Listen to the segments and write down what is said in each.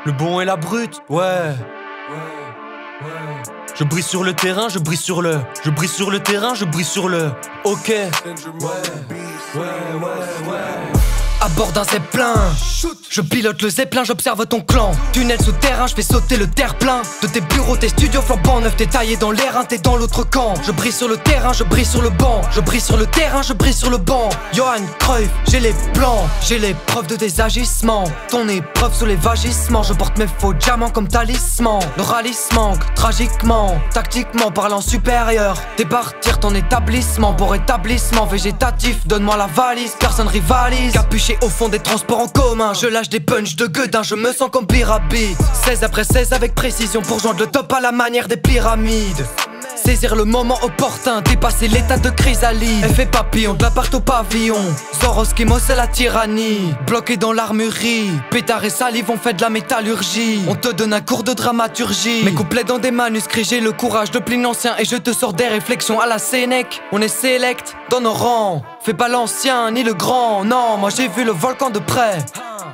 Le bon et la brute, ouais. Je brise sur le terrain, je brise sur le. Je brise sur le terrain, je brise sur le. Ok. Ouais. À bord d'un zeppelin, je pilote le zeppelin, j'observe ton clan. Tunnel souterrain, je fais sauter le terre-plein. De tes bureaux, tes studios flambant neufs, t'es taillé dans l'air, t'es dans l'autre camp. Je brise sur le terrain, je brise sur le banc. Je brise sur le terrain, je brise sur le banc. Johan Cruyff, j'ai les plans, j'ai les preuves de tes agissements. Ton épreuve sous les vagissements, je porte mes faux diamants comme talisman. Le ralice manque, tragiquement, tactiquement parlant supérieur. Départir ton établissement pour établissement végétatif. Donne-moi la valise, personne rivalise. Capuché au fond des transports en commun, je lâche des punchs de gueudin, je me sens comme pyramide. 16 après 16 avec précision pour joindre le top à la manière des pyramides. Saisir le moment opportun, dépasser l'état de chrysalide. Effet papillon, de l'appart au pavillon. Zoroskimo c'est la tyrannie. Bloqué dans l'armurerie, pétard et salive on fait de la métallurgie. On te donne un cours de dramaturgie. Mes couplets dans des manuscrits, j'ai le courage de Pline l'Ancien. Et je te sors des réflexions à la Sénèque. On est sélect dans nos rangs. Fais pas l'ancien ni le grand, non, moi j'ai vu le volcan de près.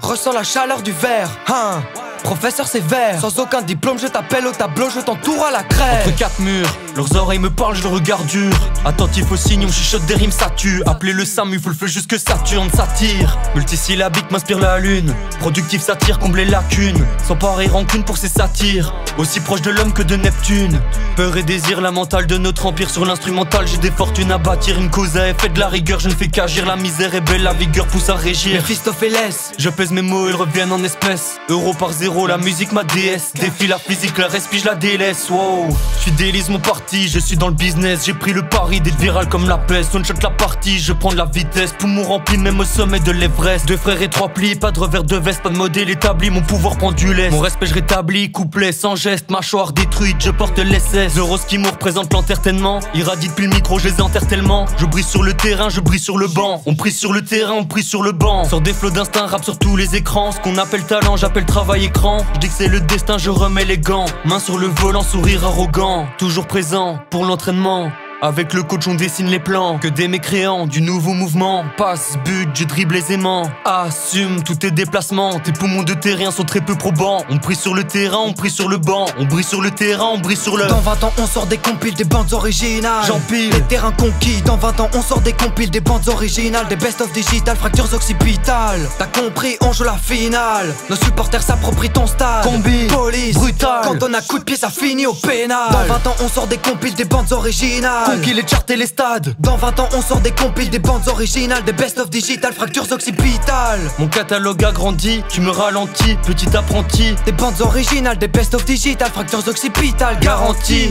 Ressens la chaleur du verre, hein. Professeur sévère, sans aucun diplôme, je t'appelle au tableau, je t'entoure à la craie. Entre quatre murs, leurs oreilles me parlent, je le regard dur. Attentif au signe, on chuchote des rimes, ça tue. Appelez le Samu, faut le feu jusque Saturne, s'attire. Multisyllabique m'inspire la lune. Productif satire, comble les lacunes. Sans pareille rancune pour ses satires. Aussi proche de l'homme que de Neptune. Peur et désir, la mentale de notre empire. Sur l'instrumental, j'ai des fortunes à bâtir. Une cause à effet de la rigueur, je ne fais qu'agir. La misère est belle, la vigueur pousse à régir. Méphistophélès, je pèse mes mots, ils reviennent en espèces. Euro par zéro, la musique ma déesse. Défie la physique, la respire, je la délaisse. Wow, je suis délice mon parti, je suis dans le business. J'ai pris le pari d'être viral comme la peste. One shot la partie, je prends de la vitesse. Poumon rempli, même au sommet de l'Everest. Deux frères et trois plis, pas de revers de veste, pas de modèle établi. Mon pouvoir prend du lest. Mon respect je rétablis, couplet sans geste. Mâchoire détruite, je porte l'SS. Zoroskimo représente l'entertainment. Irradie depuis le micro, je les enterre tellement. Je brise sur le terrain, je brise sur le banc. On prise sur le terrain, on prise sur le banc. Sors des flots d'instinct, rap sur tous les écrans. Ce qu'on appelle talent, j'appelle travail écran. Je dis que c'est le destin, je remets les gants. Main sur le volant, sourire arrogant. Toujours présent pour l'entraînement. Avec le coach on dessine les plans. Que des mécréants, du nouveau mouvement. Passe, but, je dribble aisément. Assume tous tes déplacements. Tes poumons de terrain sont très peu probants. On prie sur le terrain, on prie sur le banc. On brise sur le terrain, on brise sur le... Dans 20 ans on sort des compiles, des bandes originales. J'empile les terrains conquis. Dans 20 ans on sort des compiles, des bandes originales. Des best of digital, fractures occipitales. T'as compris, on joue la finale. Nos supporters s'approprient ton stade. Combi, police, brutal. Quand on a coup de pied ça finit au pénal. Dans 20 ans on sort des compiles, des bandes originales. Conquis les charts et les stades. Dans 20 ans on sort des compiles, des bandes originales. Des best of digital, fractures occipitales. Mon catalogue a grandi, tu me ralentis, petit apprenti. Des bandes originales, des best of digital, fractures occipitales, garantie.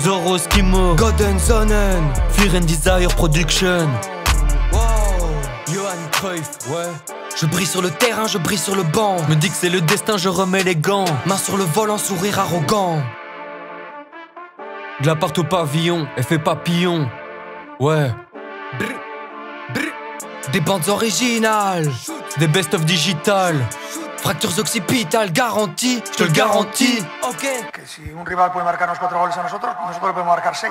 Zoroskimo, Golden Zonen, Fear and Desire Production. Johan Cruyff, ouais. Je brise sur le terrain, je brise sur le banc. Me dis que c'est le destin, je remets les gants. Main sur le volant, sourire arrogant. De l'appart au pavillon, effet papillon. Ouais. Des bandes originales. Des best of digital. Fractures occipitales, garantie, je te le garantis. Ok. Que si un rival puede marcarnos 4 goles a nosotros, nosotros podemos marcar 6.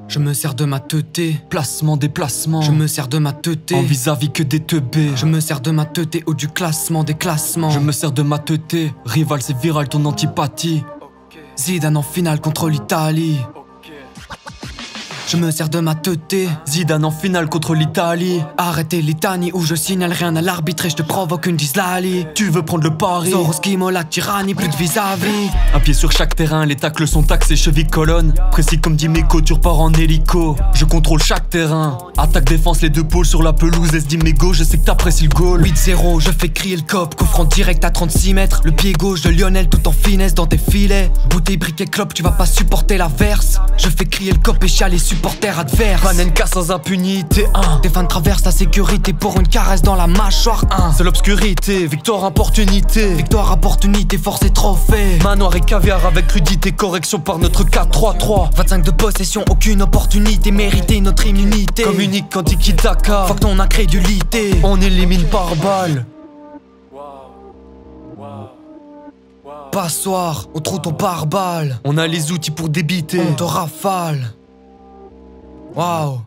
Je me sers de ma teuté, placement, déplacement. Je me sers de ma teuté, en vis-à-vis que des teubés. Je me sers de ma teuté, haut du classement, des classements. Je me sers de ma teuté, rival c'est viral ton antipathie. Zidane en finale contre l'Italie. Je me sers de ma teuté, Zidane en finale contre l'Italie. Arrêtez litanie où je signale rien à l'arbitre et je te provoque une dislali. Tu veux prendre le pari, Zoroskimo la tyrannie, plus de vis-à-vis. Un pied sur chaque terrain, les tacles sont taxés, cheville colonne. Précis comme Dimeco, tu repars en hélico. Je contrôle chaque terrain, attaque défense les deux pôles sur la pelouse. S Dimeco, je sais que t'apprécies le goal. 8-0, je fais crier le cop, coup franc direct à 36 mètres. Le pied gauche de Lionel tout en finesse dans tes filets. Bouteille, briquet, clope, tu vas pas supporter la verse. Je fais crier le cop et chialer supporters adverses. Panenka sans impunité, des fans traversent la sécurité pour une caresse dans la mâchoire. C'est l'obscurité, victoire opportunité. Victoire opportunité, force et trophée. Manoir et caviar avec crudité, correction par notre 4-3-3. 25 de possession, aucune opportunité, mériter notre immunité. Communique quand tiki-taka, fuck ton incrédulité. On élimine par balle. Passoire, on trouve ton pare-balles. On a les outils pour débiter, on te rafale. Waouh.